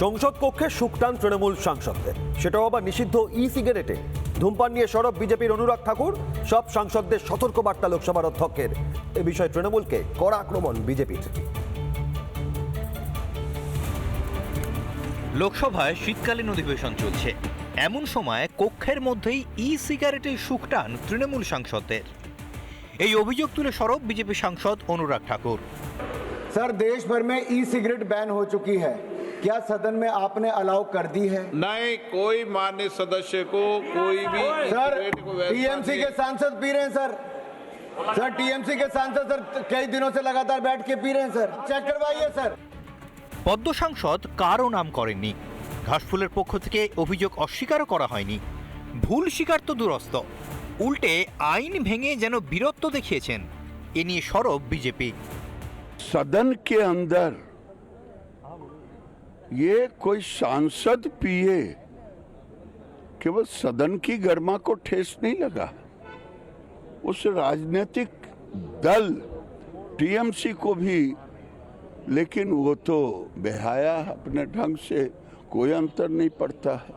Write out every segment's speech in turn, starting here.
সংসদ কক্ষে শুকটান তৃণমূল সাংসদদের, সেটাও আবার নিষিদ্ধ ই সিগারেটে। ধূমপান নিয়ে সরব বিজেপির অনুরাগ ঠাকুর। সব সাংসদদের সতর্ক বার্তা লোকসভার অধ্যক্ষের। এ বিষয়ে তৃণমূলকে কড়া আক্রমণ বিজেপির। লোকসভায় শীতকালীন অধিবেশন চলছে, এমন সময় কক্ষের মধ্যেই ই সিগারেটের শুকটান তৃণমূল সাংসদদের। এই অভিযোগ তুলে সরব বিজেপি সাংসদ অনুরাগ ঠাকুর। सर, देश भर में ई सिगरेट बैन हो चुकी है, क्या सदन में आपने अलाउ कर दी है? नहीं, कोई मान्य सदस्य को कोई भी सर, सिगरेट को वैसा टीएमसी के सांसद पी रहे हैं सर। सर, टीएमसी के सांसद सर कई दिनों से लगातार बैठ के पी रहे हैं सर, चेक करवाइए सर। পদ্ম সাংসদ কারও নাম করেননি। ঘাসফুলের পক্ষ থেকে অভিযোগ অস্বীকারও করা হয়নি। ভুল স্বীকার তো দুরস্ত, উল্টে আইন ভেঙে যেন বীরত্ব দেখিয়েছেন। এ নিয়ে সরব বিজেপি। सदन के अंदर ये कोई सांसद पिए, केवल सदन की गरिमा को ठेस नहीं लगा, उस राजनीतिक दल टीएमसी को भी, लेकिन वो तो बेहाया अपने ढंग से, कोई अंतर नहीं पड़ता है।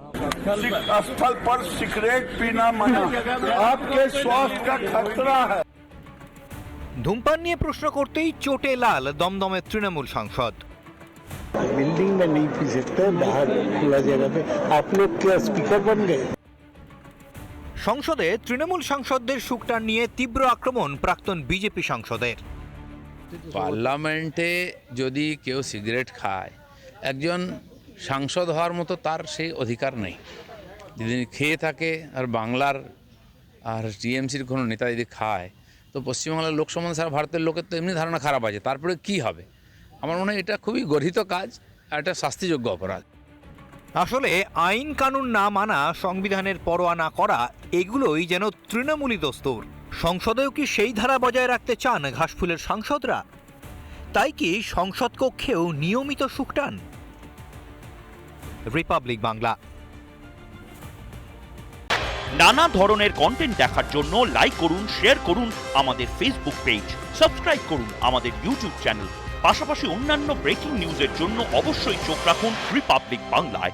स्थल पर सिगरेट पीना मना, आपके स्वास्थ्य का खतरा है। ধূমপান নিয়ে প্রশ্ন করতেই চোটে লাল দমদমের তৃণমূল সাংসদ। बिल्डिंग में नहीं पी सकते, बाहर खुला जगह पे। आप लोग क्या स्पीकर बन गए? সংসদে তৃণমূল সাংসদদের শুকটান নিয়ে তীব্র আক্রমণ প্রাক্তন বিজেপি সাংসদের। পার্লামেন্টে যদি কেউ সিগারেট খায়, একজন সাংসদ হওয়ার মতো তার সেই অধিকার নেই। যদি খেয়ে থাকে আর বাংলার আর টিএমসির কোনো নেতা যদি খায়, তো পশ্চিমবাংলার লোক সম্বন্ধে সারা ভারতের লোকের তো এমনি ধারণা খারাপ আছে, তারপরে কি হবে? আমার মনে হয় এটা খুবই গর্হিত কাজ আর এটা শাস্তিযোগ্য অপরাধ। আসলে আইন কানুন না মানা, সংবিধানের পরোয়া না করা, এগুলোই যেন তৃণমূলী দস্তুর। সংসদেও কি সেই ধারা বজায় রাখতে চান ঘাসফুলের সাংসদরা? তাই কি সংসদ কক্ষেও নিয়মিত শুকটান? রিপাবলিক বাংলা। নানা ধরনের কন্টেন্ট দেখার জন্য লাইক করুন, শেয়ার করুন আমাদের ফেসবুক পেজ, সাবস্ক্রাইব করুন আমাদের ইউটিউব চ্যানেল। পাশাপাশি অন্যান্য ব্রেকিং নিউজের জন্য অবশ্যই চোখ রাখুন রিপাবলিক বাংলায়।